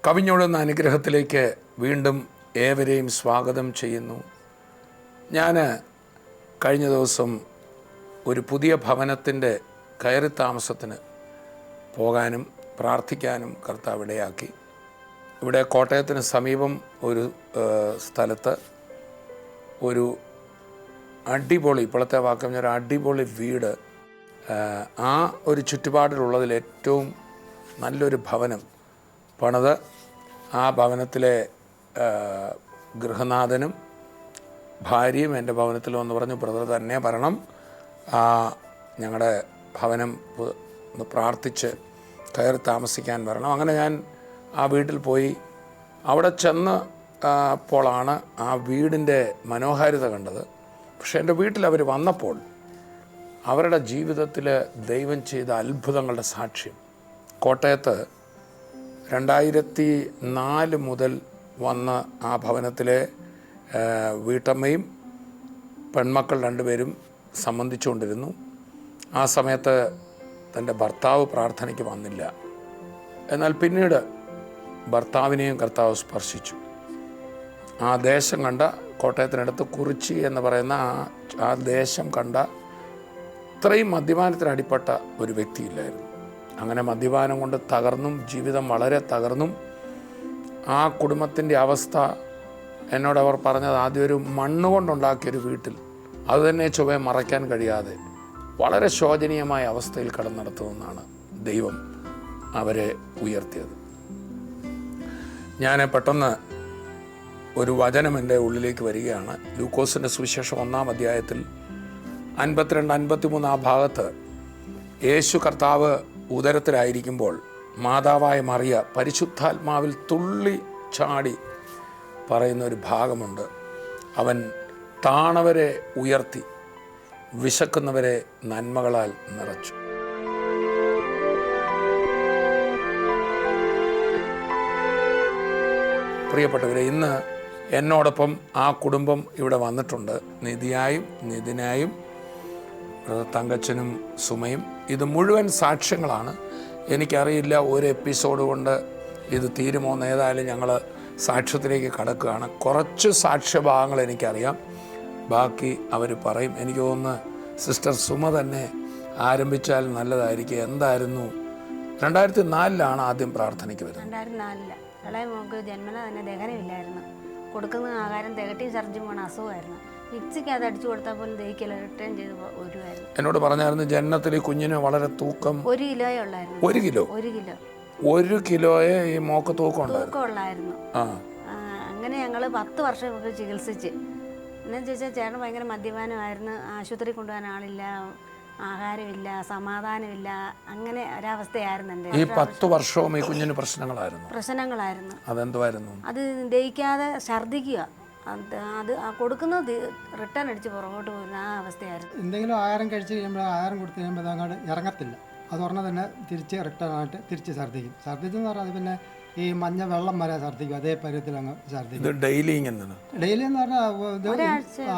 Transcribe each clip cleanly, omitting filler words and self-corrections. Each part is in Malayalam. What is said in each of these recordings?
കവിഞ്ഞൊഴുന്ന അനുഗ്രഹത്തിലേക്ക് വീണ്ടും ഏവരെയും സ്വാഗതം ചെയ്യുന്നു. ഞാൻ കഴിഞ്ഞ ദിവസം ഒരു പുതിയ ഭവനത്തിൻ്റെ കയറി താമസത്തിന് പോകാനും പ്രാർത്ഥിക്കാനും കർത്താവ് ഇടയാക്കി. ഇവിടെ കോട്ടയത്തിന് സമീപം ഒരു സ്ഥലത്ത് ഒരു അടിപൊളി, ഇപ്പോഴത്തെ വാക്കം ഒരു അടിപൊളി വീട്, ആ ഒരു ചുറ്റുപാടിലുള്ളതിൽ ഏറ്റവും നല്ലൊരു ഭവനം പണിത് ആ ഭവനത്തിലെ ഗൃഹനാഥനും ഭാര്യയും എൻ്റെ ഭവനത്തിൽ വന്ന് പറഞ്ഞു, ബ്രദർ തന്നെ വരണം, ഞങ്ങളുടെ ഭവനം ഒന്ന് പ്രാർത്ഥിച്ച് കയറി താമസിക്കാൻ വരണം. അങ്ങനെ ഞാൻ ആ വീട്ടിൽ പോയി. അവിടെ ചെന്ന് അപ്പോഴാണ് ആ വീടിൻ്റെ മനോഹാരിത കണ്ടത്. പക്ഷേ എൻ്റെ വീട്ടിൽ അവർ വന്നപ്പോൾ അവരുടെ ജീവിതത്തിൽ ദൈവം ചെയ്ത അത്ഭുതങ്ങളുടെ സാക്ഷ്യം. കോട്ടയത്ത് 2004 മുതൽ വന്ന് ആ ഭവനത്തിലെ വീട്ടമ്മയും പെൺമക്കൾ 2 പേരും സംബന്ധിച്ചുകൊണ്ടിരുന്നു. ആ സമയത്ത് തൻ്റെ ഭർത്താവ് പ്രാർത്ഥനയ്ക്ക് വന്നില്ല. എന്നാൽ പിന്നീട് ഭർത്താവിനെയും കർത്താവ് സ്പർശിച്ചു. ആ ദേശം കണ്ട, കോട്ടയത്തിനടുത്ത് കുറിച്ചി എന്ന് പറയുന്ന ആ ദേശം കണ്ട ഇത്രയും മദ്യപാനത്തിന് അടിപ്പെട്ട ഒരു വ്യക്തിയില്ലായിരുന്നു. അങ്ങനെ മദ്യപാനം കൊണ്ട് തകർന്നും, ജീവിതം വളരെ തകർന്നും, ആ കുടുംബത്തിൻ്റെ അവസ്ഥ എന്നോടവർ പറഞ്ഞത്, ആദ്യം ഒരു മണ്ണുകൊണ്ടുണ്ടാക്കിയൊരു വീട്ടിൽ അത് തന്നെ ചൊവ്വേ മറയ്ക്കാൻ കഴിയാതെ വളരെ ശോചനീയമായ അവസ്ഥയിൽ കടന്നെടുത്തുനിന്നാണ് ദൈവം അവരെ ഉയർത്തിയത്. ഞാൻ പെട്ടെന്ന് ഒരു വചനം എൻ്റെ ഉള്ളിലേക്ക് വരികയാണ്. ലൂക്കോസിൻ്റെ സുവിശേഷം 1-ാം അധ്യായത്തിൽ 52-53 ആ ഭാഗത്ത് യേശു കർത്താവ് ഉദരത്തിലായിരിക്കുമ്പോൾ മാതാവായ മറിയ പരിശുദ്ധാത്മാവിൽ തുള്ളി ചാടി പറയുന്ന ഒരു ഭാഗമുണ്ട്. അവൻ താണവരെ ഉയർത്തി, വിശക്കുന്നവരെ നന്മകളാൽ നിറച്ചു. പ്രിയപ്പെട്ടവരെ, ഇന്ന് എന്നോടൊപ്പം ആ കുടുംബം ഇവിടെ വന്നിട്ടുണ്ട്. നിധിയായും നിതിനായും തങ്കച്ചനും സുമയും. ഇത് മുഴുവൻ സാക്ഷ്യങ്ങളാണ്. എനിക്കറിയില്ല ഒരു എപ്പിസോഡ് കൊണ്ട് ഇത് തീരുമോന്ന്. ഏതായാലും ഞങ്ങൾ സാക്ഷ്യത്തിലേക്ക് കടക്കുകയാണ്. കുറച്ച് സാക്ഷ്യഭാഗങ്ങൾ എനിക്കറിയാം, ബാക്കി അവർ പറയും. എനിക്ക് തോന്നുന്നു സിസ്റ്റർ സുമ തന്നെ ആരംഭിച്ചാൽ നല്ലതായിരിക്കും. എന്തായിരുന്നു? 2004 ആദ്യം പ്രാർത്ഥനയ്ക്ക് വരുന്നത്. 2004 ഇളയ മോൾക്ക് ജന്മന തന്നെ ദഹനമില്ലായിരുന്നു. കൊടുക്കുന്ന ആഹാരം തികട്ടി ഛർദ്ദി പോണ അസുഖമായിരുന്നു. മിക്സിക്ക് അത് അടിച്ചു കൊടുത്താൽ പോലും ദഹിക്കില്ല, റിട്ടേൺ ചെയ്ത് വരുമായിരുന്നു. എന്നോട് പറഞ്ഞായിരുന്നു ജനനത്തിൽ കുഞ്ഞിന് വളരെ തൂക്കം 1 കിലോയേ ഉള്ളായിരുന്നു. 1 കിലോ 1 കിലോയെ ഈ മോക്ക് തൂക്കമുള്ളായിരുന്നു. അങ്ങനെ ഞങ്ങൾ 10 വർഷം ഒക്കെ ചികിത്സിച്ച്. എന്നു ചോദിച്ചാൽ ചേട്ടൻ ഭയങ്കര മദ്യപാനമായിരുന്നു. ആശുപത്രി കൊണ്ടുപോകാൻ ആളില്ല, ആഹാരമില്ല, സമാധാനമില്ല, അങ്ങനെ ഒരവസ്ഥയായിരുന്നു എൻ്റെ. ഈ 10 വർഷവും ഈ കുഞ്ഞിന് പ്രശ്നങ്ങളായിരുന്നു. അതെന്തുവായിരുന്നു? അത് ദഹിക്കാതെ ഛർദ്ദിക്കുക, അത് കൊടുക്കുന്നത് റിട്ടേൺ അടിച്ച് പുറകോട്ട് പോകുന്ന ആ അവസ്ഥയായിരുന്നു. എന്തെങ്കിലും ആഹാരം കഴിച്ച് കഴിയുമ്പോൾ, ആഹാരം കൊടുത്തു കഴിയുമ്പോൾ അതങ്ങോട്ട് ഇറങ്ങത്തില്ല. അത് പറഞ്ഞാൽ തന്നെ തിരിച്ച് റിട്ടേൺ ആയിട്ട് തിരിച്ച് ഛർദ്ദിക്കും. ഛർദ്ദിച്ചെന്ന് പറഞ്ഞാൽ അത് പിന്നെ ഈ മഞ്ഞ വെള്ളം വരെ ഛർദ്ദിക്കും. അതേ പരുവത്തിൽ അങ്ങ് ഛർദ്ദിക്കും. ഡെയിലി എന്ന് പറഞ്ഞാൽ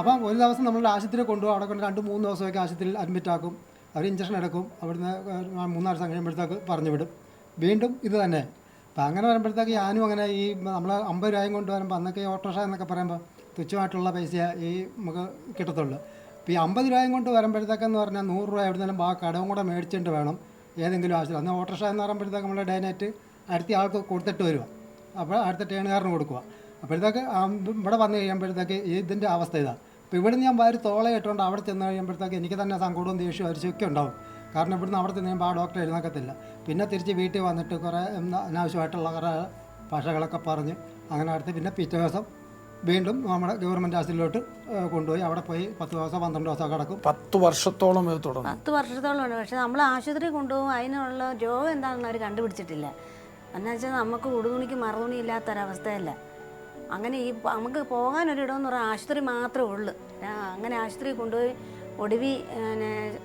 അപ്പം ഒരു ദിവസം നമ്മൾ ആശുപത്രി കൊണ്ടുപോകും. അവിടെ കൊണ്ട് 2-3 ദിവസമൊക്കെ ആശുപത്രിയിൽ അഡ്മിറ്റ് ആക്കും. അവർ ഇഞ്ചക്ഷൻ എടുക്കും. അവിടുന്ന് 3-4 ദിവസം കഴിയുമ്പോഴത്തേക്ക് പറഞ്ഞു വിടും. വീണ്ടും ഇത് തന്നെ. അപ്പം അങ്ങനെ വരുമ്പോഴത്തേക്ക് ഞാനും അങ്ങനെ ഈ നമ്മൾ 50 രൂപയും കൊണ്ട് വരുമ്പോൾ, അന്നൊക്കെ ഈ ഓട്ടോറിക്ഷ എന്നൊക്കെ പറയുമ്പോൾ തുച്ഛമായിട്ടുള്ള പൈസ ഈ നമുക്ക് കിട്ടത്തുള്ളൂ. ഇപ്പോൾ ഈ 50 രൂപയും കൊണ്ട് വരുമ്പോഴത്തേക്കെന്ന് പറഞ്ഞാൽ 100 രൂപ എവിടെ നിന്നും കടവും കൂടെ മേടിച്ചിട്ട് വേണം ഏതെങ്കിലും ആവശ്യം. അന്ന് ഓട്ടോറിക്ഷ എന്ന് പറയുമ്പോഴത്തേക്ക് നമ്മൾ ഡേ നൈറ്റ് അടുത്ത ആൾക്ക് കൊടുത്തിട്ട് വരിക. അപ്പോൾ അടുത്ത ടേണുകാരന് കൊടുക്കുക. അപ്പോഴത്തേക്ക് ഇവിടെ വന്നു കഴിയുമ്പോഴത്തേക്ക് ഇതിൻ്റെ അവസ്ഥ ഇതാണ്. അപ്പോൾ ഇവിടെ ഞാൻ വാരി തോളെ ഇട്ടുകൊണ്ട് അവിടെ ചെന്ന് കഴിയുമ്പോഴത്തേക്ക് എനിക്ക് തന്നെ സങ്കടവും ദേഷ്യവും അരിശമൊക്കെ ഉണ്ടാവും. കാരണം ഇവിടുന്ന് അവിടെ ചെന്ന് കഴിയുമ്പോൾ ആ ഡോക്ടർ എഴുന്നേക്കത്തില്ല. പിന്നെ തിരിച്ച് വീട്ടിൽ വന്നിട്ട് കുറേ അനാവശ്യമായിട്ടുള്ള കുറേ ഭാഷകളൊക്കെ പറഞ്ഞ് അങ്ങനെ അടുത്ത് പിന്നെ പിറ്റേ ദിവസം വീണ്ടും നമ്മുടെ ഗവൺമെൻറ് ആശുപത്രിയിലോട്ട് കൊണ്ടുപോയി. അവിടെ പോയി 10 ദിവസം 12 ദിവസം കിടക്കും. 10 വർഷത്തോളം 10 വർഷത്തോളം ഉണ്ട്. പക്ഷെ നമ്മൾ ആശുപത്രി കൊണ്ടുപോകും, അതിനുള്ള രോഗം എന്താണെന്ന് അവർ കണ്ടുപിടിച്ചിട്ടില്ല. എന്നു വെച്ചാൽ നമുക്ക് ഉടുതുണിക്ക് മറുതുണി ഇല്ലാത്തൊരവസ്ഥയല്ല. അങ്ങനെ ഈ നമുക്ക് പോകാനൊരിടമെന്ന് പറഞ്ഞാൽ ആശുപത്രി മാത്രമേ ഉള്ളൂ. അങ്ങനെ ആശുപത്രി കൊണ്ടുപോയി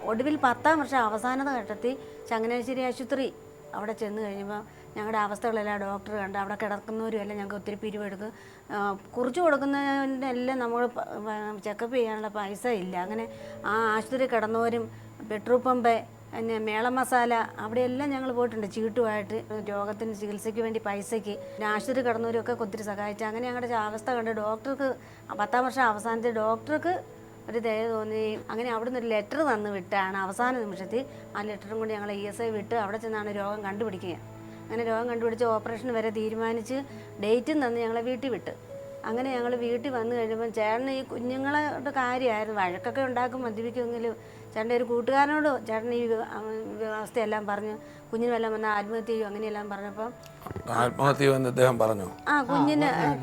ഒടുവിൽ 10-ാം വർഷം അവസാനത ഘട്ടത്തിൽ ചങ്ങനാശ്ശേരി ആശുപത്രി അവിടെ ചെന്ന് കഴിയുമ്പോൾ ഞങ്ങളുടെ അവസ്ഥകളെല്ലാം ഡോക്ടർ കണ്ട് അവിടെ കിടക്കുന്നവരും എല്ലാം ഞങ്ങൾക്ക് ഒത്തിരി പിരിവെടുക്കും. കുറിച്ച് കൊടുക്കുന്നതിൻ്റെ എല്ലാം നമ്മൾ ചെക്കപ്പ് ചെയ്യാനുള്ള പൈസ ഇല്ല. അങ്ങനെ ആ ആശുപത്രി കിടന്നവരും പെട്രോൾ പമ്പ് പിന്നെ മേള മസാല അവിടെയെല്ലാം ഞങ്ങൾ പോയിട്ടുണ്ട് ചീട്ടുമായിട്ട്. രോഗത്തിന് ചികിത്സയ്ക്ക് വേണ്ടി പൈസയ്ക്ക് പിന്നെ ആശുപത്രി കിടന്നവരൊക്കെ ഒത്തിരി സഹായിച്ചു. അങ്ങനെ ഞങ്ങളുടെ അവസ്ഥ കണ്ട് ഡോക്ടർക്ക് 10ാം വർഷം അവസാനത്തെ ഡോക്ടർക്ക് ഒരു ദയ തോന്നി. അങ്ങനെ അവിടുന്ന് ഒരു ലെറ്റർ തന്ന് വിട്ടാണ് അവസാന നിമിഷത്തിൽ ആ ലെറ്ററും കൊണ്ട് ഞങ്ങൾ ESI വിട്ട് അവിടെ ചെന്നാണ് രോഗം കണ്ടുപിടിക്കുക. അങ്ങനെ രോഗം കണ്ടുപിടിച്ച് ഓപ്പറേഷൻ വരെ തീരുമാനിച്ച് ഡേറ്റും തന്ന് ഞങ്ങളെ വീട്ടിൽ വിട്ട്. അങ്ങനെ ഞങ്ങൾ വീട്ടിൽ വന്നു കഴിഞ്ഞപ്പോൾ ചേട്ടന് ഈ കുഞ്ഞുങ്ങളുടെ കാര്യമായിരുന്നു. വഴക്കൊക്കെ ഉണ്ടാക്കും, മദ്യപിക്കുമെങ്കിലും ചേട്ടൻ്റെ ഒരു കൂട്ടുകാരനോട് ചേട്ടൻ ഈ അവസ്ഥയെല്ലാം പറഞ്ഞു. കുഞ്ഞിനെല്ലാം വന്നാൽ ആത്മഹത്യ ചെയ്യും അങ്ങനെയെല്ലാം പറഞ്ഞപ്പോൾ ആത്മഹത്യ എന്ന് അദ്ദേഹം പറഞ്ഞു. ആ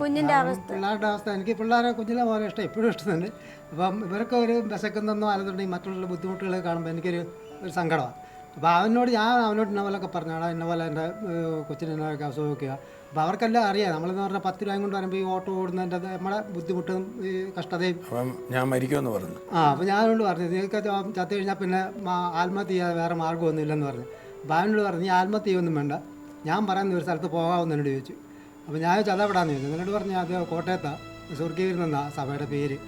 കുഞ്ഞിൻ്റെ അവസ്ഥ, പിള്ളേരുടെ അവസ്ഥ എനിക്ക് പിള്ളേരെ കുഞ്ഞിലെ പോലെ ഇഷ്ടം, ഇപ്പോഴും ഇഷ്ടം തന്നെ. അപ്പം ഇവർക്ക് ഒരു വിശക്കുന്നൊന്നോ അല്ലെന്നുണ്ടെങ്കിൽ മറ്റുള്ള ബുദ്ധിമുട്ടുകൾ കാണുമ്പോൾ എനിക്കൊരു സങ്കടമാണ്. അപ്പോൾ അവനോട് ഇന്ന പോലൊക്കെ പറഞ്ഞാടാ ഇന്ന പോലെ എൻ്റെ കൊച്ചിന് എന്നൊക്കെ അസുഖമൊക്കെയാ. അപ്പോൾ അവർക്കെല്ലാം അറിയാം. നമ്മളെന്ന് പറഞ്ഞാൽ 10 രൂപയും കൊണ്ട് വരുമ്പോൾ ഈ ഓട്ടോ ഓടുന്നതിൻ്റെ നമ്മുടെ ബുദ്ധിമുട്ടും ഈ കഷ്ടതയും. അപ്പം ഞാൻ മരിക്കുമെന്ന് പറഞ്ഞു. അപ്പോൾ ഞാനോട് പറഞ്ഞു നിങ്ങൾക്ക് ചത്തു കഴിഞ്ഞാൽ പിന്നെ ആത്മഹത്യ ചെയ്യാതെ വേറെ മാർഗ്ഗമൊന്നും ഇല്ലെന്ന് പറഞ്ഞു. അപ്പോൾ അവനോട് പറഞ്ഞു നീ ആത്മഹത്യ ചെയ്യൊന്നും വേണ്ട, ഞാൻ പറയുന്ന ഒരു സ്ഥലത്ത് പോകാമെന്ന് എന്നോട് ചോദിച്ചു. അപ്പോൾ ഞാൻ ചതവിടാന്ന് ചോദിച്ചു. എന്നോട് പറഞ്ഞു അത് കോട്ടയത്താണ് സ്വർഗീകരിൽ നിന്നാണ് സഭയുടെ പേര്.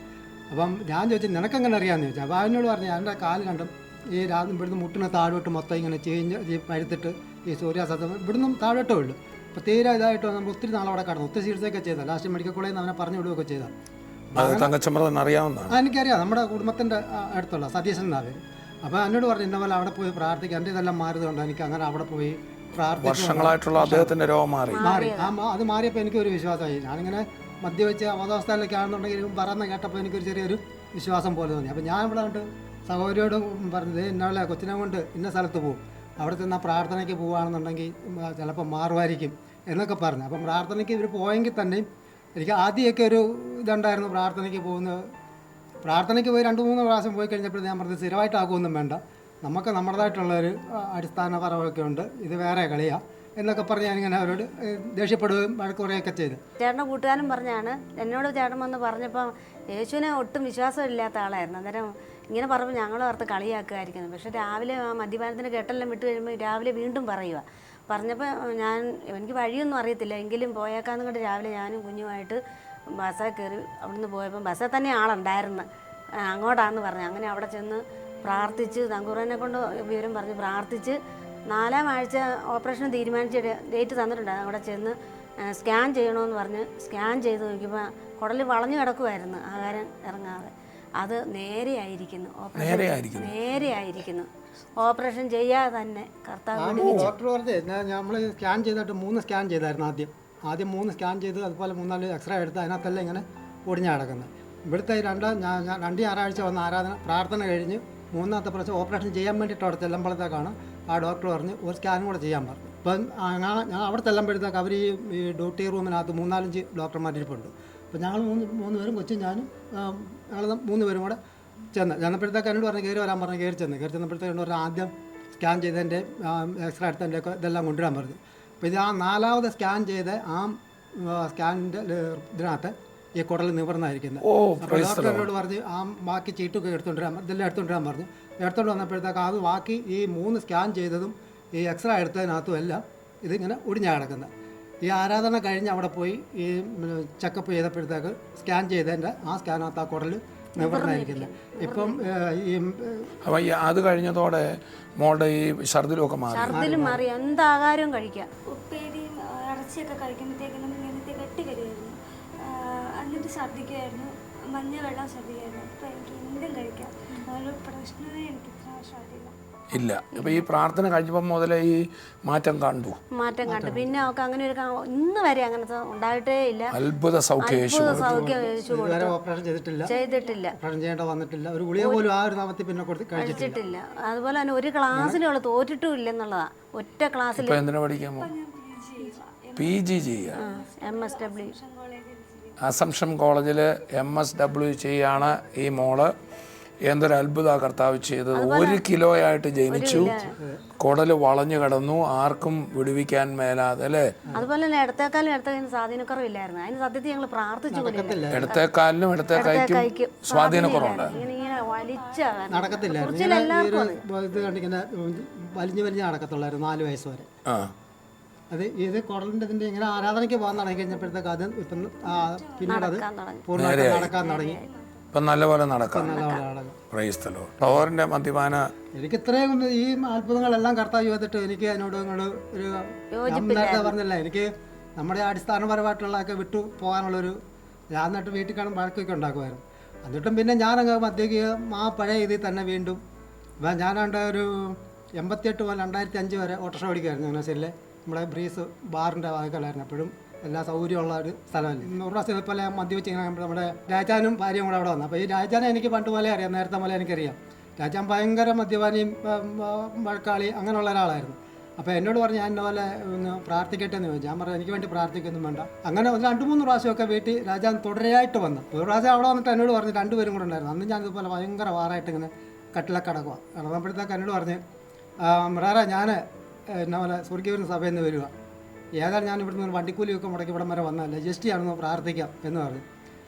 അപ്പം ഞാൻ ചോദിച്ചു നിനക്കെങ്ങനെ അറിയാമെന്ന് ചോദിച്ചു. അപ്പോൾ അവനോട് പറഞ്ഞു എൻ്റെ കാല് കണ്ടും ഈ ഇവിടുന്ന് മുട്ടിന് താഴോട്ട് മൊത്തം ഇങ്ങനെ പഴുത്തിട്ട് ഈ സൂര്യാസത്തം ഇവിടുന്ന് താഴോട്ടേ ഉള്ളൂ. അപ്പോൾ തീരെ ഇതായിട്ട് നമ്മൾ ഒത്തിരി നാളവിടെ കടന്നു, ഒത്തിരി ചികിത്സയൊക്കെ ചെയ്താൽ ലാസ്റ്റ് മെഡിക്കൽ കോളേജിൽ നിന്ന് അവനെ പറഞ്ഞു വിടുകയൊക്കെ ചെയ്താൽ. എനിക്കറിയാം, നമ്മുടെ കുടുംബത്തിൻ്റെ അടുത്തുള്ള സതീശൻ എന്നാ പേര്. അപ്പോൾ എന്നോട് പറഞ്ഞു ഇന്ന പോലെ അവിടെ പോയി പ്രാർത്ഥിക്കുക, എൻ്റെ ഇതെല്ലാം മാറിയതുകൊണ്ട് എനിക്ക് അങ്ങനെ അവിടെ പോയി വർഷങ്ങളായിട്ടുള്ള അദ്ദേഹത്തിൻ്റെ രോഗം മാറി. അത് മാറിയപ്പോൾ എനിക്കൊരു വിശ്വാസമായി. ഞാനിങ്ങനെ മദ്യവെച്ച് അവതാവസ്ഥയിലൊക്കെ ആണെന്നുണ്ടെങ്കിൽ പറയുന്ന കേട്ടപ്പോൾ എനിക്കൊരു ചെറിയൊരു വിശ്വാസം പോലെ തോന്നി. അപ്പോൾ ഞാൻ ഇവിടെ കണ്ട് സഹോദരിയോട് പറഞ്ഞത് ഇന്നലെ കൊച്ചിനെ കൊണ്ട് ഇന്ന സ്ഥലത്ത് പോകും, അവിടെ ചെന്ന് പ്രാർത്ഥനയ്ക്ക് പോവുകയാണെന്നുണ്ടെങ്കിൽ ചിലപ്പോൾ മാറുമായിരിക്കും എന്നൊക്കെ പറഞ്ഞു. അപ്പം പ്രാർത്ഥനയ്ക്ക് ഇവർ പോയെങ്കിൽ തന്നെയും എനിക്ക് ആദ്യമൊക്കെ ഒരു ഇതുണ്ടായിരുന്നു പ്രാർത്ഥനയ്ക്ക് പോകുന്നത്. പ്രാർത്ഥനയ്ക്ക് പോയി 2-3 പ്രാവശ്യം പോയി കഴിഞ്ഞപ്പോൾ ഞാൻ പറഞ്ഞത് സ്ഥിരമായിട്ടാകുമൊന്നും വേണ്ട, നമുക്ക് നമ്മുടേതായിട്ടുള്ളൊരു അടിസ്ഥാനപരമൊക്കെ ഉണ്ട്, ഇത് വേറെ കളിയാണ് എന്നൊക്കെ പറഞ്ഞ് ഞാനിങ്ങനെ അവരോട് ദേഷ്യപ്പെടുകയും വഴക്കുറയൊക്കെ ചെയ്ത്. ചേട്ടൻ്റെ കൂട്ടുകാരൻ പറഞ്ഞാണ് എന്നോട് ചേട്ടൻ വന്ന് പറഞ്ഞപ്പം യേശുവിനെ ഒട്ടും വിശ്വാസമില്ലാത്ത ആളായിരുന്നു. അന്നേരം ഇങ്ങനെ പറയുമ്പോൾ ഞങ്ങൾ ഓർത്ത് കളിയാക്കുമായിരിക്കുന്നത്. പക്ഷേ രാവിലെ ആ മദ്യപാനത്തിന് കെട്ടെല്ലാം വിട്ട് കഴിയുമ്പോൾ രാവിലെ വീണ്ടും പറയുക. പറഞ്ഞപ്പോൾ എനിക്ക് വഴിയൊന്നും അറിയത്തില്ല, എങ്കിലും പോയേക്കാന്ന് കണ്ട് രാവിലെ ഞാനും കുഞ്ഞുമായിട്ട് ബസ്സിൽ കയറി അവിടുന്ന് പോയപ്പോൾ ബസ്സിൽ തന്നെ ആളുണ്ടായിരുന്നു, അങ്ങോട്ടാണെന്ന് പറഞ്ഞു. അങ്ങനെ അവിടെ ചെന്ന് പ്രാർത്ഥിച്ച് തങ്കൂറനെ കൊണ്ട് വിവരം പറഞ്ഞ് പ്രാർത്ഥിച്ച് 4ാം ആഴ്ച ഓപ്പറേഷൻ തീരുമാനിച്ച് ഡേറ്റ് തന്നിട്ടുണ്ടായിരുന്നു. അവിടെ ചെന്ന് സ്കാൻ ചെയ്യണമെന്ന് പറഞ്ഞ് സ്കാൻ ചെയ്ത് നോക്കിയപ്പോൾ കുടൽ വളഞ്ഞു കിടക്കുമായിരുന്നു, ആഹാരം ഇറങ്ങാതെ. അത് നേരെയായിരിക്കുന്നു, ഓപ്പറേഷൻ ചെയ്യാതെ തന്നെ കർത്താവ്. ഡോക്ടർ പറഞ്ഞേ നമ്മൾ സ്കാൻ ചെയ്തിട്ട് 3 സ്കാൻ ചെയ്തായിരുന്നു. ആദ്യം 3 സ്കാൻ ചെയ്ത് അതുപോലെ 3-4 എക്സ്റേ എടുത്ത് അതിനകത്തെല്ലാം ഇങ്ങനെ ഒടിഞ്ഞാണ് കിടക്കുന്നത്. ഇവിടുത്തെ 2 ഞായറാഴ്ച വന്ന പ്രാർത്ഥന കഴിഞ്ഞ് 3ാമത്തെ പ്രാവശ്യം ഓപ്പറേഷൻ ചെയ്യാൻ വേണ്ടിയിട്ട് അവിടെ ചെല്ലുമ്പോഴത്തേക്കാണ് ആ ഡോക്ടർ പറഞ്ഞ് ഒരു സ്കാനും കൂടെ ചെയ്യാൻ പറഞ്ഞു. അപ്പം ഞാൻ അവിടെ ചെല്ലുമ്പോഴത്തേക്ക് അവർ ഈ ഡ്യൂട്ടി റൂമിനകത്ത് 3-4 ഡോക്ടർമാരിപ്പുണ്ട്. അപ്പോൾ ഞങ്ങൾ 3 പേരും കൊച്ചും ഞാനും ഞങ്ങൾ 3 പേരും കൂടെ ചെന്നപ്പോഴത്തേക്ക് എന്നോട് പറഞ്ഞ് കയറി വരാൻ പറഞ്ഞു. കയറി ചെന്നപ്പോഴത്തേക്ക് എന്നോട് ആദ്യം സ്കാൻ ചെയ്തതിൻ്റെ എക്സ്റേ എടുത്തതിൻ്റെ ഒക്കെ ഇതെല്ലാം കൊണ്ടുവരാൻ പറഞ്ഞു. അപ്പോൾ ഇത് ആ 4ാമത് സ്കാൻ ചെയ്ത് ആ സ്കാനിൻ്റെ ഇതിനകത്ത് ഈ കുടൽ നിവർന്നായിരിക്കുന്നത്. അപ്പോൾ ഡോക്ടർ എന്നോട് പറഞ്ഞ് ആ ബാക്കി ചീട്ടൊക്കെ ഇതെല്ലാം എടുത്തുകൊണ്ടിരാൻ പറഞ്ഞു. എടുത്തുകൊണ്ട് വന്നപ്പോഴത്തേക്ക് അത് ബാക്കി ഈ 3 സ്കാൻ ചെയ്തതും ഈ എക്സ്റേ എടുത്തതിനകത്തും എല്ലാം ഇതിങ്ങനെ ഒടിഞ്ഞാണ് കിടക്കുന്നത്. ഈ ആരാധന കഴിഞ്ഞ് അവിടെ പോയി ഈ ചെക്കപ്പ് ചെയ്തപ്പോഴത്തേക്ക് സ്കാൻ ചെയ്തതിൻ്റെ ആ സ്കാനകത്ത് ആ കുടൽ നിവർന്നായിരിക്കുന്നത്. ഇപ്പം ഈ അത് കഴിഞ്ഞതോടെ മോളുടെ ഈ ഛർദിലൊക്കെ മാറി, എന്താകാരവും കഴിക്കാം. ഉപ്പേരിയും ഇറച്ചിയൊക്കെ കഴിക്കുമ്പോഴത്തേക്കും ഇങ്ങനത്തെ കെട്ടി വരുമായിരുന്നു, എന്നിട്ട് ഛർദ്ദിക്കുമായിരുന്നു, മഞ്ഞ വെള്ളം ഛർദ്ദിക്കുമായിരുന്നു. അപ്പോൾ എനിക്ക് എന്തും കഴിക്കാം, ഒരു പ്രശ്നമേ എനിക്ക് ഇത്ര വർഷമായിട്ടില്ല. ഇല്ല. അപ്പോൾ ഈ പ്രാർത്ഥന കഴിഞ്ഞപ്പോൾ മുതലേ ഈ മാറ്റം കണ്ടു. പിന്നെ അവൾക്ക് അങ്ങനെ ഒരു ഇന്ന് വരെ അങ്ങനത്തെ ഉണ്ടായിട്ടേ ഇല്ല. അത്ഭുത സൗഖ്യം ഓപ്പറേഷൻ ചെയ്തിട്ടില്ല, ഓപ്പറേഷൻ ചെയ്യേണ്ട വന്നിട്ടില്ല, ഒരു ഗുളിക പോലും ആ ഒരു നാമത്തിൽ പിന്നെ കഴിച്ചിട്ടില്ല. അതുപോലെ തന്നെ ഒരു ക്ലാസ്സിൽ അവൾ തോറ്റിട്ടും ഇല്ലെന്നുള്ളതാ. ഒറ്റ ക്ലാസ്സിൽ എന്തിനാ പഠിക്കാമോ? PG ചെയ്യുക. MSW അസംഷൻ കോളേജിൽ MSW ചെയ്യാണ് ഈ മോള്. എന്തൊരു അത്ഭുത കർത്താവ് ചെയ്തത്. 1 കിലോയായിട്ട് ജനിച്ചു, കുടല് വളഞ്ഞു കിടന്നു, ആർക്കും വിടുവിക്കാൻ മേലാതെ അല്ലേ. അതുപോലെ തന്നെ ഇടത്തേക്കാലിന് സ്വാധീനക്കുറവില്ലായിരുന്നു. അതിന് സത്യത്തിൽ ഞങ്ങൾ പ്രാർത്ഥിച്ചു. ഇടത്തേക്കാലിനും ഇടത്തേക്കൈക്കും സ്വാധീനക്കുറവുണ്ട്. നടക്കത്തില്ലായിരുന്നു, വലിഞ്ഞു നടക്കത്തുള്ളായിരുന്നു 4 വയസ്സ് വരെ. അത് ഇത് കുടലിൻ്റെ ഇതിൻ്റെ ഇങ്ങനെ ആരാധനയ്ക്ക് പോകാൻ തുടങ്ങി കഴിഞ്ഞപ്പോഴത്തേക്ക് അത് ഇപ്പം പിന്നീട് അത് പൂർണ്ണമായിട്ട് നടക്കാൻ തുടങ്ങി. ഇപ്പം നല്ലപോലെ നടക്കാം. നല്ലപോലെ നടക്കും. Praise the lord. പവറിൻ്റെ മദ്യപാന എനിക്ക് ഇത്രയും ഈ അത്ഭുതങ്ങളെല്ലാം കർത്താവ് ചെയ്തിട്ട് എനിക്ക് അതിനോട് ഒരു ഞാൻ നേരത്തെ പറഞ്ഞില്ല, എനിക്ക് നമ്മുടെ അടിസ്ഥാനപരമായിട്ടുള്ളതൊക്കെ വിട്ടു പോകാനുള്ളൊരു, ഞാൻ എന്നിട്ട് വീട്ടിൽ കാണും വഴക്കൊക്കെ ഉണ്ടാക്കുമായിരുന്നു. എന്നിട്ടും പിന്നെ ഞാനങ്ങ് മദ്യക്ക് ആ പഴയ ഇതിൽ തന്നെ വീണ്ടും ഞാനാണ്ട് ഒരു 88 മുതൽ 2005 വരെ ഓട്ടോറിക്ഷ ഓടിക്കുമായിരുന്നു ചങ്ങനാശ്ശേരിയിലെ നമ്മുടെ ബ്രീസ് ബാറിൻ്റെ വാതിക്കലായിരുന്നു. എപ്പോഴും എല്ലാ സൗകര്യമുള്ള ഒരു സ്ഥലമല്ലേ. 100 പ്രാവശ്യം ഇതുപോലെ മദ്യവെച്ച് ഇങ്ങനെ നമ്മുടെ രാജാനും ഭാര്യയും കൂടെ അവിടെ വന്നു. അപ്പോൾ ഈ രാജാനെ എനിക്ക് പണ്ട് പോലെ അറിയാം, നേരത്തെ പോലെ എനിക്കറിയാം. രാജാൻ ഭയങ്കര മദ്യപാനിയും വഴക്കാളി അങ്ങനെയുള്ള ഒരാളായിരുന്നു. അപ്പോൾ എന്നോട് പറഞ്ഞ് ഞാൻ എന്നെ പോലെ ഒന്ന് പ്രാർത്ഥിക്കട്ടെ എന്ന് ചോദിച്ചു. ഞാൻ പറഞ്ഞു എനിക്ക് വേണ്ടി പ്രാർത്ഥിക്കൊന്നും വേണ്ട. അങ്ങനെ 2-3 പ്രാവശ്യമൊക്കെ വീട്ടിൽ രാജാൻ തുടരെയായിട്ട് വന്നു. ഒരു പ്രാവശ്യം അവിടെ വന്നിട്ട് എന്നോട് പറഞ്ഞ് 2 പേരും കൂടെ ഉണ്ടായിരുന്നു. അന്ന് ഞാൻ ഇതുപോലെ ഭയങ്കര വാറായിട്ട് ഇങ്ങനെ കട്ടിലൊക്കെ കിടക്കുക. കിടന്നപ്പോഴത്തേക്ക് എന്നോട് പറഞ്ഞ് റാറാ ഞാൻ എന്നെ പോലെ സ്വർഗീയ സഭയിൽ നിന്ന് വരിക, ഏതായാലും ഞാൻ ഇവിടുന്ന് ഒരു വണ്ടിക്കൂലിയൊക്കെ മുടക്കി ഇവിടം വരെ വന്നതല്ല, ജസ്റ്റ് ഞാനൊന്ന് പ്രാർത്ഥിക്കാം എന്ന് പറഞ്ഞു.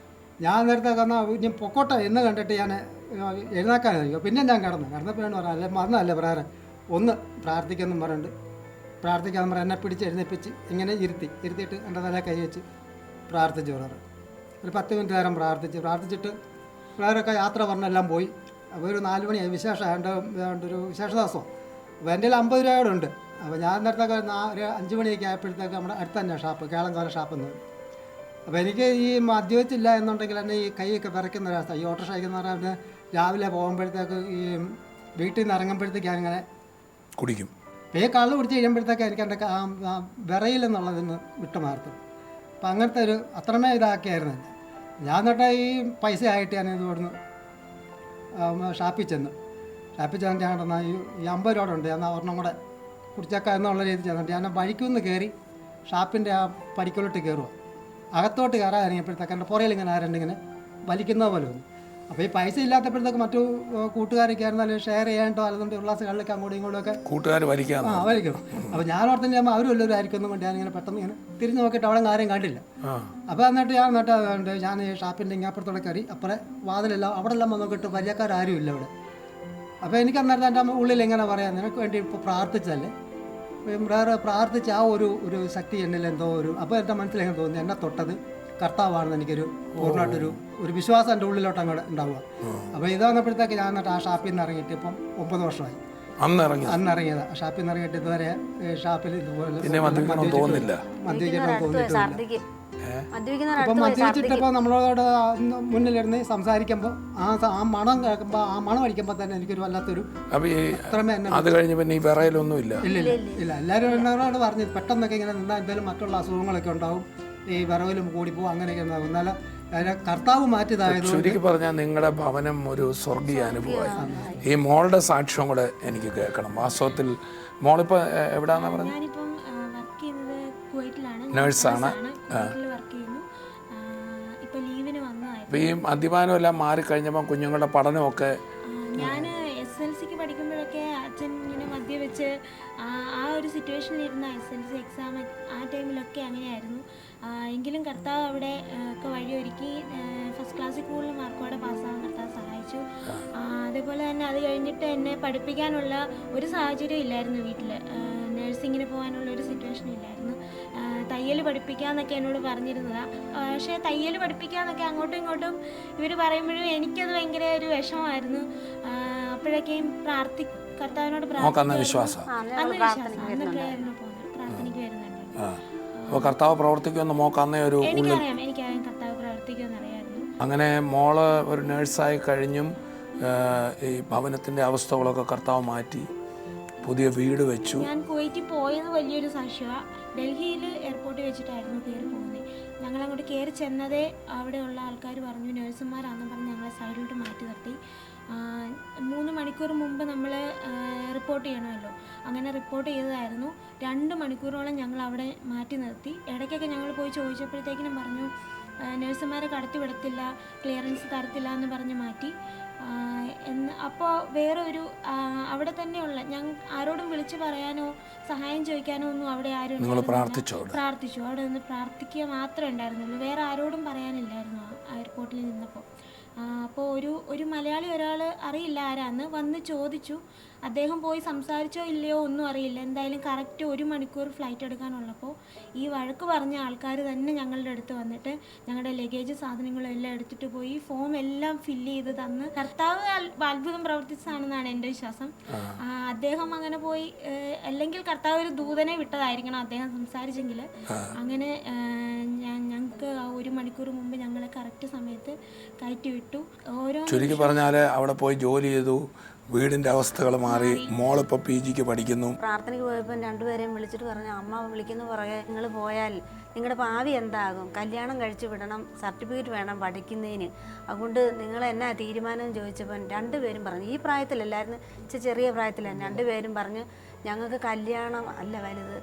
ഞാൻ നേരത്തെ ഇനി പൊക്കോട്ടെ എന്ന് കണ്ടിട്ട് ഞാൻ എഴുന്നേക്കാനായിരിക്കും. പിന്നെ ഞാൻ കിടന്നപ്പോഴാണ് പറഞ്ഞത് അല്ലെ വന്നതല്ലേ പ്രേരം ഒന്ന് പ്രാർത്ഥിക്കുമെന്നും പറഞ്ഞിട്ട് പ്രാർത്ഥിക്കാമെന്ന് പറഞ്ഞാൽ എന്നെ പിടിച്ച് എഴുന്നേപ്പിച്ച് ഇങ്ങനെ ഇരുത്തിയിട്ട് എൻ്റെ തല കൈ വെച്ച് പ്രാർത്ഥിച്ചു. പ്രേരം ഒരു 10 മിനിറ്റ് നേരം പ്രാർത്ഥിച്ചിട്ട് പ്രേരൊക്കെ യാത്ര പറഞ്ഞെല്ലാം പോയി. അപ്പോൾ ഒരു 4 മണിയായി, വിശേഷം ഒരു വിശേഷ ദിവസം. അപ്പോൾ എൻ്റെ 50 രൂപയോടുണ്ട്. അപ്പോൾ ഞാൻ നേരത്തെ ഒരു 5 മണിയൊക്കെ ആയപ്പോഴത്തേക്ക് നമ്മുടെ അടുത്ത് തന്നെ ഷാപ്പ്, കേളങ്കോല ഷാപ്പ് എന്ന്. അപ്പോൾ എനിക്ക് ഈ മദ്യവെച്ചില്ല എന്നുണ്ടെങ്കിൽ തന്നെ ഈ കൈയൊക്കെ വിറയ്ക്കുന്ന ഒരവസ്ഥ. ഈ ഓട്ടോറിക്ഷ എന്ന് പറഞ്ഞാൽ രാവിലെ പോകുമ്പോഴത്തേക്ക് ഈ വീട്ടിൽ നിന്ന് ഇറങ്ങുമ്പോഴത്തേക്ക് ഞാനിങ്ങനെ കുടിക്കും. ഈ കള്ള് കുടിച്ച് കഴിയുമ്പോഴത്തേക്ക് എനിക്ക് എൻ്റെ വിറയിലെന്നുള്ളതിന് വിട്ടുമാർത്തും. അപ്പം അങ്ങനത്തെ ഒരു അത്രമേ ഇതാക്കിയായിരുന്നു. ഞാൻ എന്നിട്ട് ഈ പൈസ ആയിട്ട് ഞാൻ ഇവിടുന്ന് ഷാപ്പിൽ ചെന്നിട്ട് ഞാൻ ഈ 50 രൂപ ഞാൻ ഒരെണ്ണം കൂടെ കുടിച്ചേക്കാം എന്നുള്ള രീതിയിൽ ചെന്നിട്ട് ഞാൻ വഴിക്കൊന്ന് കയറി ഷാപ്പിൻ്റെ ആ പടിക്കലോട്ട് കയറുക. അകത്തോട്ട് കയറാൻ ഇറങ്ങിയപ്പോഴത്തേക്ക് എൻ്റെ പുറയിൽ ഇങ്ങനെ ആരുണ്ടിങ്ങനെ വലിക്കുന്ന പോലെ വന്നു. അപ്പോൾ ഈ പൈസ ഇല്ലാത്തപ്പോഴത്തേക്ക് മറ്റു കൂട്ടുകാരൊക്കെ ആയിരുന്നാലും ഷെയർ ചെയ്യാണ്ടോ അല്ലെന്നുണ്ട് ഉള്ളാസുകളിലൊക്കെ അങ്ങോട്ടും ഇങ്ങോട്ടുമൊക്കെ കൂട്ടുകാർ വലിക്കാം. വലിക്കും. അപ്പോൾ ഞാൻ ഓർത്തിട്ട് ചെയ്യുമ്പോൾ അവരും എല്ലാവരും ആയിരിക്കും കൊണ്ട് ഞാനിങ്ങനെ പെട്ടെന്ന് ഇങ്ങനെ തിരിഞ്ഞ് നോക്കിയിട്ട് അവിടെ ആരെയും കണ്ടില്ല. അപ്പോൾ എന്നിട്ട് ഞാൻ ഈ ഷാപ്പിൻ്റെ ഇങ്ങാപ്പുറത്തോടെ കയറി അപ്പുറം വാതിലെല്ലാം അവിടെ എല്ലാം നോക്കിയിട്ട് വലിയക്കാരും ഇല്ല അവിടെ. അപ്പോൾ എനിക്ക് അന്നേരത്തെ എൻ്റെ ഉള്ളിൽ എങ്ങനെ പറയാം, നിനക്ക് വേണ്ടി ഇപ്പോൾ പ്രാർത്ഥിച്ചല്ലേ, വേറെ പ്രാർത്ഥിച്ച ആ ഒരു ശക്തി എന്നിൽ എന്തോ അപ്പോൾ എൻ്റെ മനസ്സിലെങ്ങനെ തോന്നി എന്നെ തൊട്ടത് കർത്താവാണെന്ന് എനിക്കൊരു പൂർണ്ണമായിട്ടൊരു വിശ്വാസം എൻ്റെ ഉള്ളിലോട്ട് അങ്ങോട്ട് ഉണ്ടാവുക. അപ്പോൾ ഇതാകുമ്പോഴത്തേക്ക് ഞാൻ എന്നിട്ട് ആ ഷാപ്പിൽ നിന്ന് ഇറങ്ങിയിട്ട് ഇപ്പം 9 വർഷമായി. അന്ന് ഇറങ്ങിയതാ ഷാപ്പിൽ നിന്ന് ഇറങ്ങിയിട്ട് ഇതുവരെ ഷാപ്പിൽ ഇതുപോലെ മദ്യപിക്കണം തോന്നില്ല. ഇപ്പം മദ്യപിച്ചിട്ടപ്പോൾ നമ്മളോട് മുന്നിലിരുന്ന് സംസാരിക്കുമ്പോൾ ആ മണം കേൾക്കുമ്പോൾ ആ മണം അടിക്കുമ്പോൾ തന്നെ എനിക്കൊരു വല്ലാത്തൊരു അത്രമേ എന്നെ അത് കഴിഞ്ഞ് പിന്നെ ഈ വിറയിലൊന്നും ഇല്ല. എല്ലാവരും എന്നോട് പറഞ്ഞത് പെട്ടെന്നൊക്കെ ഇങ്ങനെ നിന്നാൽ എന്തെങ്കിലും മറ്റുള്ള അസുഖങ്ങളൊക്കെ ഉണ്ടാവും, ഈ വിറവിലും കൂടിപ്പോവും, അങ്ങനെയൊക്കെ ഉണ്ടാവും. എന്നാലും കർത്താവ് മാറ്റിയതായത് ചുരുക്കി പറഞ്ഞാൽ നിങ്ങളുടെ ഭവനം ഒരു സ്വർഗീയ അനുഭവമായി. ഈ മോളുടെ സാക്ഷ്യം കൂടെ എനിക്ക് കേൾക്കണം. വാസ്തവത്തിൽ മോളിപ്പോൾ എവിടെയാണെന്നാ പറഞ്ഞത്? നേഴ്സാണ്. അപ്പോൾ ഈ മദ്യപാനം എല്ലാം മാറിക്കഴിഞ്ഞപ്പോൾ കുഞ്ഞുങ്ങളുടെ പഠനമൊക്കെ ഞാൻ SLCക്ക് പഠിക്കുമ്പോഴൊക്കെ അച്ഛൻ ഇങ്ങനെ മദ്യവെച്ച് ആ ഒരു സിറ്റുവേഷനിലിരുന്ന SLC എക്സാം ആ ടൈമിലൊക്കെ അങ്ങനെയായിരുന്നു. എങ്കിലും കർത്താവ് അവിടെ ഒക്കെ വഴിയൊരുക്കി ഫസ്റ്റ് ക്ലാസ്സിൽ കൂടുതൽ മാർക്കോടെ പാസ്സാവാൻ കർത്താവ് സഹായിച്ചു. അതേപോലെ തന്നെ അത് കഴിഞ്ഞിട്ട് എന്നെ പഠിപ്പിക്കാനുള്ള ഒരു സാഹചര്യം ഇല്ലായിരുന്നു വീട്ടിൽ. നഴ്സിങ്ങിന് പോകാനുള്ള ഒരു സിറ്റുവേഷൻ ഇല്ലായിരുന്നു. തയ്യൽ പഠിപ്പിക്കാമെന്നൊക്കെ എന്നോട് പറഞ്ഞിരുന്നതാണ്. പക്ഷേ തയ്യൽ പഠിപ്പിക്കാമെന്നൊക്കെ അങ്ങോട്ടും ഇങ്ങോട്ടും ഇവർ പറയുമ്പോഴും എനിക്കത് ഭയങ്കര ഒരു വിഷമമായിരുന്നു. അപ്പോഴൊക്കെയും കർത്താവിനോട് പ്രാർത്ഥനയ്ക്ക് വരുന്നുണ്ട്. കർത്താവ് പ്രവർത്തിക്കുമെന്ന് മോക്കന്നേ ഒരു എനിക്കറിയാം കർത്താവ് പ്രവർത്തിക്കുമെന്ന് അറിയാമായിരുന്നു. അങ്ങനെ മോള് ഒരു നേഴ്സായി കഴിഞ്ഞും ഈ ഭവനത്തിൻ്റെ അവസ്ഥകളൊക്കെ കർത്താവ് മാറ്റി പുതിയ വീട് വെച്ചു. ഞാൻ കുവൈറ്റിൽ പോയത് വലിയൊരു സാക്ഷ്യമാണ്. ഡൽഹിയിൽ എയർപോർട്ടിൽ വെച്ചിട്ടായിരുന്നു കയറി പോകുന്നത്. ഞങ്ങളങ്ങോട്ട് കയറി ചെന്നതേ അവിടെയുള്ള ആൾക്കാർ പറഞ്ഞു നേഴ്സുമാരാണെന്ന് പറഞ്ഞ് ഞങ്ങളെ സൈഡിലോട്ട് മാറ്റി നിർത്തി. 3 മണിക്കൂർ മുമ്പ് നമ്മൾ റിപ്പോർട്ട് ചെയ്യണമല്ലോ, അങ്ങനെ റിപ്പോർട്ട് ചെയ്തതായിരുന്നു. 2 മണിക്കൂറോളം ഞങ്ങൾ അവിടെ മാറ്റി നിർത്തി. ഇടയ്ക്കൊക്കെ ഞങ്ങൾ പോയി ചോദിച്ചപ്പോഴത്തേക്കിനും പറഞ്ഞു നഴ്സുമാരെ കടത്തി വിടത്തില്ല, ക്ലിയറൻസ് തരത്തില്ല എന്ന് പറഞ്ഞ് മാറ്റി. അപ്പോൾ വേറെ ഒരു അവിടെ തന്നെയുള്ള ആരോടും വിളിച്ച് പറയാനോ സഹായം ചോദിക്കാനോ ഒന്നും അവിടെ ആരും പ്രാർത്ഥിച്ചു. അവിടെ നിന്ന് പ്രാർത്ഥിക്കുക മാത്രമേ ഉണ്ടായിരുന്നുള്ളൂ, വേറെ ആരോടും പറയാനില്ലായിരുന്നു എയർപോർട്ടിൽ നിന്നപ്പോൾ. അപ്പോൾ ഒരു മലയാളി ഒരാൾ അറിയില്ല ആരാന്ന് വന്ന് ചോദിച്ചു. അദ്ദേഹം പോയി സംസാരിച്ചോ ഇല്ലയോ ഒന്നും അറിയില്ല. എന്തായാലും കറക്റ്റ് 1 മണിക്കൂർ ഫ്ലൈറ്റ് എടുക്കാനുള്ളപ്പോൾ ഈ വഴക്ക് പറഞ്ഞ ആൾക്കാർ തന്നെ ഞങ്ങളുടെ അടുത്ത് വന്നിട്ട് ഞങ്ങളുടെ ലഗേജ് സാധനങ്ങളും എല്ലാം എടുത്തിട്ട് പോയി ഫോം എല്ലാം ഫില്ല് ചെയ്ത് തന്ന് കർത്താവ് അത്ഭുതം പ്രവർത്തിച്ചതാണെന്നാണ് എൻ്റെ വിശ്വാസം. അദ്ദേഹം അങ്ങനെ പോയി, അല്ലെങ്കിൽ കർത്താവ് ഒരു ദൂതനെ വിട്ടതായിരിക്കണം അദ്ദേഹം സംസാരിച്ചെങ്കിൽ. അങ്ങനെ ഞങ്ങൾക്ക് ആ 1 മണിക്കൂർ മുമ്പ് ഞങ്ങളെ കറക്റ്റ് സമയത്ത് കയറ്റി വിട്ടു. ചുരുക്കി പറഞ്ഞാൽ അവിടെ പോയി ജോലി ചെയ്തു, വീടിൻ്റെ അവസ്ഥകൾ മാറി, മോളിപ്പോൾ PGക്ക് പഠിക്കുന്നു. പ്രാർത്ഥനയ്ക്ക് പോയപ്പോൾ രണ്ടുപേരെയും വിളിച്ചിട്ട് പറഞ്ഞു, അമ്മ വിളിക്കുന്ന പുറകെ നിങ്ങൾ പോയാൽ നിങ്ങളുടെ ഭാവി എന്താകും, കല്യാണം കഴിച്ച് വിടണം, സർട്ടിഫിക്കറ്റ് വേണം പഠിക്കുന്നതിന്, അതുകൊണ്ട് നിങ്ങൾ എന്നാ തീരുമാനം ചോദിച്ചപ്പോൾ രണ്ടുപേരും പറഞ്ഞു, ഈ പ്രായത്തിലല്ലായിരുന്നു, ചെറിയ പ്രായത്തിലാണ്, രണ്ടുപേരും പറഞ്ഞു ഞങ്ങൾക്ക് കല്യാണം അല്ല വലുത്,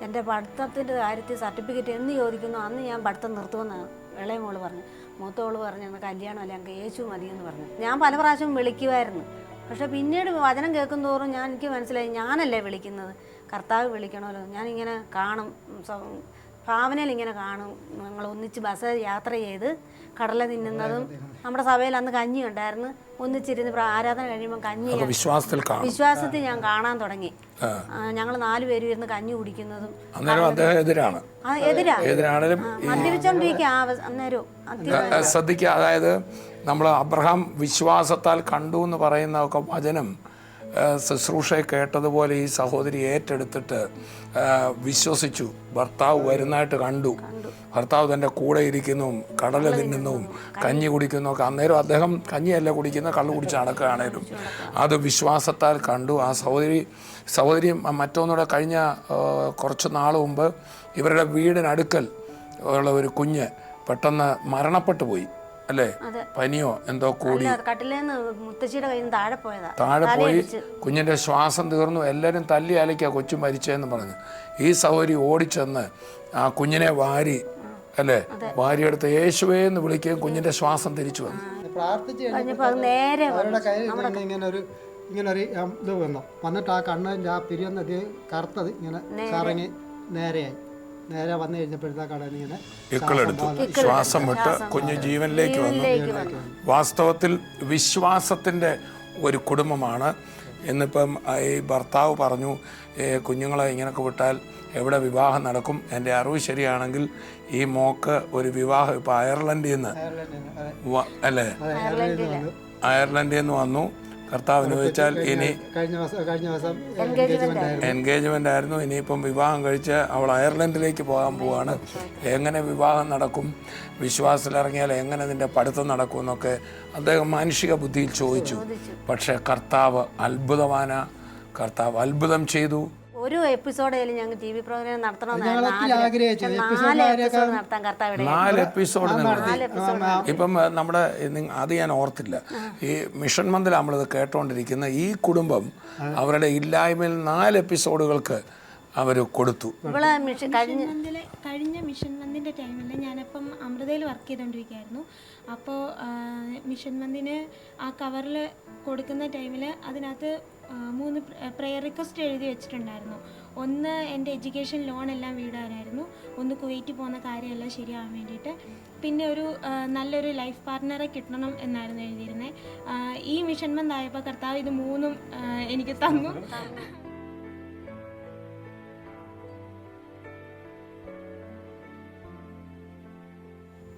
എൻ്റെ പഠിത്തത്തിൻ്റെ കാര്യത്തിൽ സർട്ടിഫിക്കറ്റ് എന്ന് ചോദിക്കുന്നു അന്ന് ഞാൻ പഠിത്തം നിർത്തുമെന്നാണ് ഇളയ മോള് പറഞ്ഞു. മൂത്തോള് പറഞ്ഞു കല്യാണം അല്ല ഞങ്ങൾക്ക് യേശു മതിയെന്ന് പറഞ്ഞു. ഞാൻ പല പ്രാവശ്യം വിളിക്കുമായിരുന്നു, പക്ഷെ പിന്നീട് വചനം കേൾക്കും തോറും എനിക്ക് മനസ്സിലായി ഞാനല്ലേ വിളിക്കുന്നത്, കർത്താവ് വിളിക്കണമല്ലോ. ഞാനിങ്ങനെ കാണും, ഭാവനയിൽ ഇങ്ങനെ കാണും, ഞങ്ങൾ ഒന്നിച്ച് ബസ് യാത്ര ചെയ്ത് കടല തിന്നുന്നതും. നമ്മുടെ സഭയിൽ അന്ന് കഞ്ഞി ഉണ്ടായിരുന്നു, ഒന്നിച്ചിരുന്ന് ആരാധന കഴിയുമ്പോൾ കഞ്ഞി വിശ്വാസത്തിൽ ഞാൻ കാണാൻ തുടങ്ങി. ഞങ്ങൾ 4 പേരും ഇരുന്ന് കഞ്ഞി കുടിക്കുന്നതും. മദ്യപിച്ചോണ്ടിരിക്കുക അന്നേരം. ശ്രദ്ധിക്കുക, അതായത് നമ്മൾ അബ്രഹാം വിശ്വാസത്താൽ കണ്ടു എന്ന് പറയുന്ന ഒക്കെ വചനം ശുശ്രൂഷയെ കേട്ടതുപോലെ ഈ സഹോദരി ഏറ്റെടുത്തിട്ട് വിശ്വസിച്ചു. ഭർത്താവ് വരുന്നതായിട്ട് കണ്ടു, ഭർത്താവ് തൻ്റെ കൂടെ ഇരിക്കുന്നതും കടല തിന്നുന്നതും കഞ്ഞി കുടിക്കുന്നതൊക്കെ. അന്നേരം അദ്ദേഹം കഞ്ഞിയല്ല കുടിക്കുന്ന, കള്ളു കുടിച്ച് നടക്കുകയാണേലും അത് വിശ്വാസത്താൽ കണ്ടു. ആ സഹോദരി മറ്റൊന്നുകൂടെ കഴിഞ്ഞ കുറച്ച് നാൾ മുമ്പ് ഇവരുടെ വീടിനടുക്കൽ ഉള്ള ഒരു കുഞ്ഞ് പെട്ടെന്ന് മരണപ്പെട്ടു പോയി അല്ലേ, പനിയോ എന്തോ കൂടി താഴെ പോയി, കുഞ്ഞിൻ്റെ ശ്വാസം തീർന്നു, എല്ലാവരും തല്ലി അലയ്ക്കുക കൊച്ചു മരിച്ചതെന്ന് പറഞ്ഞു. ഈ സഹോദരി ഓടിച്ചെന്ന് ആ കുഞ്ഞിനെ വാരിയെടുത്ത് യേശുവേ എന്ന് വിളിക്കുകയും കുഞ്ഞിൻ്റെ ശ്വാസം തിരിച്ചു വന്നു. ഇങ്ങനൊരു ഇത് വന്നിട്ട് ആ കണ്ണിൻ്റെ ആ പിരിയുന്ന കറുത്തത് ഇങ്ങനെ കറങ്ങി നേരെ വന്നു കഴിഞ്ഞപ്പോഴത്തേക്കാണ് ഇങ്ങനെ ശ്വാസം വിട്ട് കുഞ്ഞ് ജീവനിലേക്ക് വന്നു. വാസ്തവത്തിൽ വിശ്വാസത്തിൻ്റെ ഒരു കുടുംബമാണ്. ഇന്നിപ്പം ഈ ഭർത്താവ് പറഞ്ഞു കുഞ്ഞുങ്ങളെ ഇങ്ങനെയൊക്കെ വിട്ടാൽ എവിടെ വിവാഹം നടക്കും. എൻ്റെ അറിവ് ശരിയാണെങ്കിൽ ഈ മോക്ക് ഒരു വിവാഹം ഇപ്പം അയർലൻഡിൽ നിന്ന് അല്ലേ, അയർലൻഡിൽ നിന്ന് വന്നു. കർത്താവിന് വെച്ചാൽ ഇനി എൻഗേജ്മെൻ്റ് ആയിരുന്നു, ഇനിയിപ്പം വിവാഹം കഴിച്ച് അവൾ അയർലൻഡിലേക്ക് പോകാൻ പോവാണ്. എങ്ങനെ വിവാഹം നടക്കും, വിശ്വാസത്തിലിറങ്ങിയാൽ എങ്ങനെ നിൻ്റെ പഠിത്തം നടക്കും എന്നൊക്കെ അദ്ദേഹം മാനുഷിക ബുദ്ധിയിൽ ചോദിച്ചു. പക്ഷേ കർത്താവ് കർത്താവ് അത്ഭുതം ചെയ്തു. ഒരു എപ്പിസോഡേലും ഞങ്ങൾ TV പ്രോഗ്രാം നടത്തണം. 4 എപ്പിസോഡ്. ഇപ്പം നമ്മുടെ അത് ഞാൻ ഓർത്തില്ല. ഈ മിഷൻ മന്ദിൽ നമ്മളിത് കേട്ടോണ്ടിരിക്കുന്ന ഈ കുടുംബം അവരുടെ ഇല്ലായ്മയിൽ 4 എപ്പിസോഡുകൾക്ക് അവർ കൊടുത്തു. കഴിഞ്ഞ മിഷൻ മന്ദിൻ്റെ ടൈമിൽ ഞാനിപ്പം അമൃതയിൽ വർക്ക് ചെയ്തുകൊണ്ടിരിക്കുകയായിരുന്നു. അപ്പോൾ മിഷൻ മന്ദിന് ആ കവറിൽ കൊടുക്കുന്ന ടൈമിൽ അതിനകത്ത് 3 പ്രെയർ റിക്വസ്റ്റ് എഴുതി വെച്ചിട്ടുണ്ടായിരുന്നു. ഒന്ന് എൻ്റെ എഡ്യൂക്കേഷൻ ലോൺ എല്ലാം വീടാനായിരുന്നു, ഒന്ന് കുവൈറ്റിൽ പോകുന്ന കാര്യമെല്ലാം ശരിയാവാൻ വേണ്ടിയിട്ട്, പിന്നെ ഒരു നല്ലൊരു ലൈഫ് പാർട്ട്ണറെ കിട്ടണം എന്നായിരുന്നു എഴുതിയിരുന്നത്. ഈ മിഷൻ മന്ത് ആയപ്പോൾ കർത്താവ് ഇത് 3ഉം എനിക്ക് തന്നു.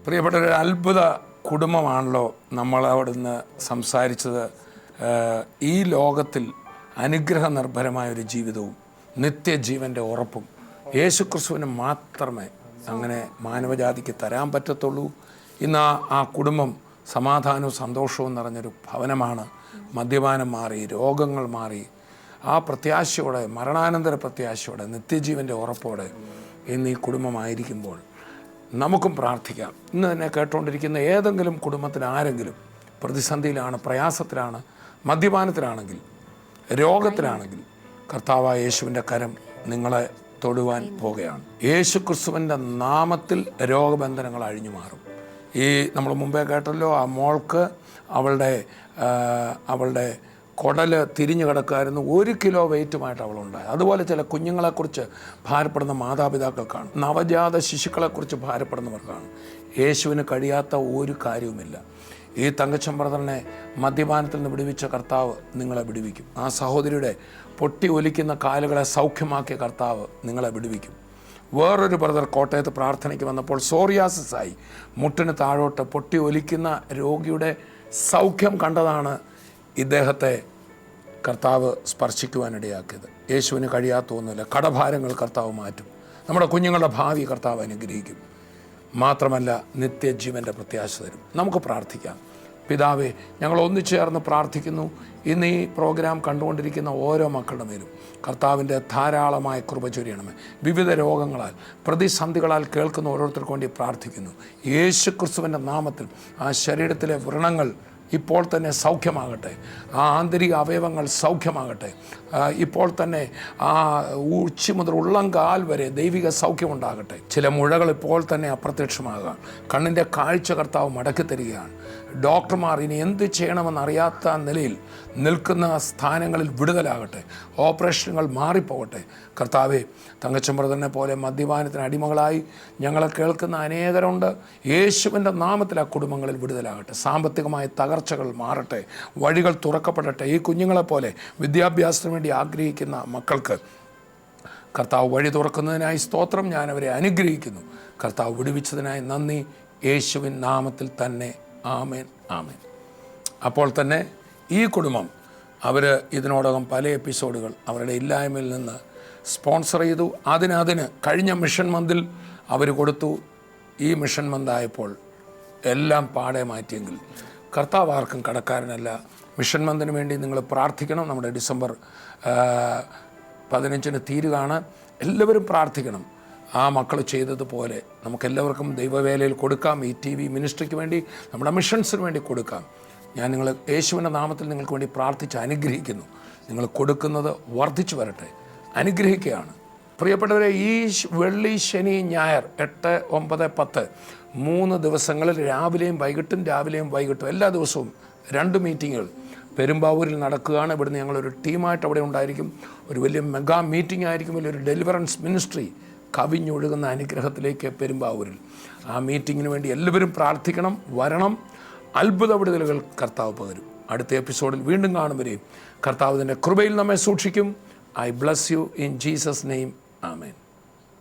പ്രിയപ്പെട്ട ഒരു അത്ഭുത കുടുംബമാണല്ലോ നമ്മൾ അവിടുന്ന് സംസാരിച്ചത്. ഈ ലോകത്തിൽ അനുഗ്രഹ നിർഭരമായൊരു ജീവിതവും നിത്യജീവൻ്റെ ഉറപ്പും യേശുക്രിസ്തുവിന് മാത്രമേ അങ്ങനെ മാനവജാതിക്ക് തരാൻ പറ്റത്തുള്ളൂ. ഇന്ന് ആ കുടുംബം സമാധാനവും സന്തോഷവും നിറഞ്ഞൊരു ഭവനമാണ്. മദ്യപാനം മാറി, രോഗങ്ങൾ മാറി, ആ പ്രത്യാശയോടെ, മരണാനന്തര പ്രത്യാശയോടെ, നിത്യജീവൻ്റെ ഉറപ്പോടെ ഇന്ന് ഈ കുടുംബമായിരിക്കുമ്പോൾ നമുക്കും പ്രാർത്ഥിക്കാം. ഇന്ന് തന്നെ കേട്ടുകൊണ്ടിരിക്കുന്ന ഏതെങ്കിലും കുടുംബത്തിന് ആരെങ്കിലും പ്രതിസന്ധിയിലാണ്, പ്രയാസത്തിലാണ്, മദ്യപാനത്തിലാണെങ്കിൽ, രോഗത്തിലാണെങ്കിൽ കർത്താവായ യേശുവിൻ്റെ കരം നിങ്ങളെ തൊടുവാൻ പോകുകയാണ്. യേശു ക്രിസ്തുവിൻ്റെ നാമത്തിൽ രോഗബന്ധനങ്ങൾ അഴിഞ്ഞു മാറും. ഈ നമ്മൾ മുമ്പേ കേട്ടല്ലോ, ആ മോൾക്ക് അവളുടെ കുടൽ തിരിഞ്ഞു കിടക്കായിരുന്നു, 1 കിലോ വെയിറ്റുമായിട്ട് അവളുണ്ടായി. അതുപോലെ ചില കുഞ്ഞുങ്ങളെക്കുറിച്ച് ഭാരപ്പെടുന്ന മാതാപിതാക്കൾക്കാണ്, നവജാത ശിശുക്കളെക്കുറിച്ച് ഭാരപ്പെടുന്നവർക്കാണ്. യേശുവിന് കഴിയാത്ത ഒരു കാര്യവുമില്ല. ഈ തങ്കച്ചൻ ബ്രദറിനെ മദ്യപാനത്തിൽ നിന്ന് വിടുവിച്ച കർത്താവ് നിങ്ങളെ വിടുവിക്കും. ആ സഹോദരിയുടെ പൊട്ടി ഒലിക്കുന്ന കാലുകളെ സൗഖ്യമാക്കിയ കർത്താവ് നിങ്ങളെ വിടുവിക്കും. വേറൊരു ബ്രദർ കോട്ടയത്ത് പ്രാർത്ഥനയ്ക്ക് വന്നപ്പോൾ സോറിയാസിസായി മുട്ടിന് താഴോട്ട് പൊട്ടി ഒലിക്കുന്ന രോഗിയുടെ സൗഖ്യം കണ്ടതാണ് ഇദ്ദേഹത്തെ കർത്താവ് സ്പർശിക്കുവാനിടയാക്കിയത്. യേശുവിന് കഴിയാത്തൊന്നുമില്ല. കടഭാരങ്ങൾ കർത്താവ് മാറ്റും. നമ്മുടെ കുഞ്ഞുങ്ങളുടെ ഭാവി കർത്താവ് അനുഗ്രഹിക്കും. മാത്രമല്ല നിത്യജീവൻ്റെ പ്രത്യാശ തരും. നമുക്ക് പ്രാർത്ഥിക്കാം. പിതാവേ, ഞങ്ങൾ ഒന്നിച്ചേർന്ന് പ്രാർത്ഥിക്കുന്നു. ഇന്ന് ഈ പ്രോഗ്രാം കണ്ടുകൊണ്ടിരിക്കുന്ന ഓരോ മക്കളുടെ മേലും കർത്താവിൻ്റെ ധാരാളമായ കൃപ ചൊരിയണമേ. വിവിധ രോഗങ്ങളാൽ പ്രതിസന്ധികളാൽ കേൾക്കുന്ന ഓരോരുത്തർക്കും വേണ്ടി പ്രാർത്ഥിക്കുന്നു. യേശു ക്രിസ്തുവിൻ്റെ നാമത്തിൽ ആ ശരീരത്തിലെ വ്രണങ്ങൾ ഇപ്പോൾ തന്നെ സൗഖ്യമാകട്ടെ. ആ ആന്തരിക അവയവങ്ങൾ സൗഖ്യമാകട്ടെ. ഇപ്പോൾ തന്നെ ആ ഉച്ചി മുതൽ ഉള്ളംകാൽ വരെ ദൈവിക സൗഖ്യമുണ്ടാകട്ടെ. ചില മുഴകൾ ഇപ്പോൾ തന്നെ അപ്രത്യക്ഷമാകാം. കണ്ണിൻ്റെ കാഴ്ച കർത്താവ് മടക്കി തരികയാണ്. ഡോക്ടർമാർ ഇനി എന്ത് ചെയ്യണമെന്നറിയാത്ത നിലയിൽ നിൽക്കുന്ന സ്ഥാനങ്ങളിൽ വിടുതലാകട്ടെ. ഓപ്പറേഷനുകൾ മാറിപ്പോകട്ടെ. കർത്താവെ, തങ്കച്ചൻ ബ്രദറിനെ പോലെ മദ്യപാനത്തിന് അടിമകളായി ഞങ്ങളെ കേൾക്കുന്ന അനേകരുണ്ട്. യേശുവിൻ്റെ നാമത്തിൽ ആ കുടുംബങ്ങളിൽ വിടുതലാകട്ടെ. സാമ്പത്തികമായ തകർച്ചകൾ മാറട്ടെ. വഴികൾ തുറക്കപ്പെടട്ടെ. ഈ കുഞ്ഞുങ്ങളെപ്പോലെ വിദ്യാഭ്യാസത്തിന് വേണ്ടി ആഗ്രഹിക്കുന്ന മക്കൾക്ക് കർത്താവ് വഴി തുറക്കുന്നതിനായി സ്തോത്രം. ഞാൻ അവരെ അനുഗ്രഹിക്കുന്നു. കർത്താവ് വിടുവിച്ചതിനായി നന്ദി. യേശുവിൻ നാമത്തിൽ തന്നെ ആമേൻ, ആമേൻ. അപ്പോൾ തന്നെ ഈ കുടുംബം അവർ ഇതിനോടകം പല എപ്പിസോഡുകൾ അവരുടെ ഇല്ലായ്മയിൽ നിന്ന് സ്പോൺസർ ചെയ്തു. അതിന് കഴിഞ്ഞ മിഷൻ മന്തിൽ അവർ കൊടുത്തു. ഈ മിഷൻ മന്തായപ്പോൾ എല്ലാം പാടെ മാറ്റിയെങ്കിൽ കർത്താവ് ആർക്കും കടക്കാരനല്ല. മിഷൻ മന്തിന് വേണ്ടി നിങ്ങൾ പ്രാർത്ഥിക്കണം. നമ്മുടെ ഡിസംബർ 15 തീരുകയാണ്. എല്ലാവരും പ്രാർത്ഥിക്കണം. ആ മക്കൾ ചെയ്തതുപോലെ നമുക്കെല്ലാവർക്കും ദൈവവേലയിൽ കൊടുക്കാം. ഈ TV മിനിസ്ട്രിക്ക് വേണ്ടി, നമ്മുടെ മിഷൻസിന് വേണ്ടി കൊടുക്കാം. ഞാൻ നിങ്ങൾ യേശുവിൻ്റെ നാമത്തിൽ നിങ്ങൾക്ക് വേണ്ടി പ്രാർത്ഥിച്ച് അനുഗ്രഹിക്കുന്നു. നിങ്ങൾ കൊടുക്കുന്നത് വർദ്ധിച്ചു വരട്ടെ. അനുഗ്രഹിക്കുകയാണ്. പ്രിയപ്പെട്ടവരെ, ഈ വെള്ളി, ശനി, ഞായർ 8, 9, 10 3 ദിവസങ്ങളിൽ രാവിലെയും വൈകിട്ടും എല്ലാ ദിവസവും 2 മീറ്റിങ്ങുകൾ പെരുമ്പാവൂരിൽ നടക്കുകയാണ്. ഇവിടുന്ന് ഞങ്ങളൊരു ടീമായിട്ട് അവിടെ ഉണ്ടായിരിക്കും. ഒരു വലിയ മെഗാ മീറ്റിംഗ് ആയിരിക്കും. വലിയൊരു ഡെലിവറൻസ് മിനിസ്ട്രി കവിഞ്ഞൊഴുകുന്ന അനുഗ്രഹത്തിലേക്ക് പെരുമ്പാവൂരിൽ. ആ മീറ്റിങ്ങിന് വേണ്ടി എല്ലാവരും പ്രാർത്ഥിക്കണം. വരണം. അത്ഭുത വിടുതലുകൾ കർത്താവ് പകരും. അടുത്ത എപ്പിസോഡിൽ വീണ്ടും കാണും വരെയും കർത്താവിൻ്റെ കൃപയിൽ നമ്മെ സൂക്ഷിക്കും. I bless you in Jesus' name. Amen.